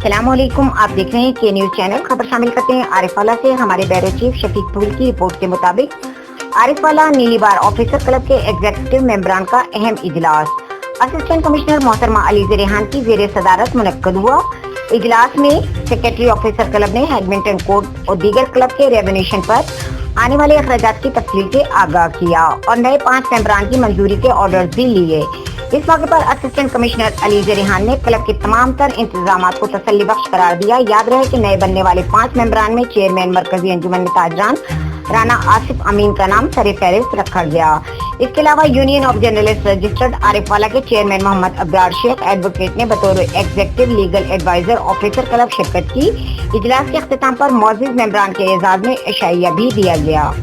अस्सलाम वालेकुम, आप देख रहे हैं के न्यूज चैनल। खबर शामिल करते हैं आरिफवाला से। हमारे ब्यूरो चीफ शफीक पुल की रिपोर्ट के मुताबिक आरिफवाला नीली बार ऑफिसर क्लब के एग्जीक्यूटिव मेंबरान का अहम इजलास असिस्टेंट कमिश्नर मोहतरमा अलीज़ा रेहान की ज़ेर सदारत मुनक्कद हुआ। इजलास में सेक्रेटरी ऑफिसर क्लब ने हैडमिंटन कोड और दीगर क्लब के रेवेन्यूशन पर आने वाले अखराजात की तफसील से आगाह किया और नए 5 मेंबरान की मंजूरी के ऑर्डर्स भी लिए। इस मौके पर असिस्टेंट कमिश्नर अलीज़ा रेहान ने क्लब के तमाम तर इंतजामात को तसल्ली बख्श करार दिया। याद रहे कि नए बनने वाले 5 मेंबरान में चेयरमैन मरकजी अंजुमन ताजरान राना आसिफ अमीन का नाम सरे फहरिस्त रखा गया। इसके अलावा union of journalist registered Arifwala के चेयरमैन मोहम्मद अब्रार शेख एडवोकेट ने बतौर executive legal adviser officer club शिरकत की। इजलास के अख्तिताम पर मौजूद मेंबरान के एजाज में एशाइया भी दिया गया।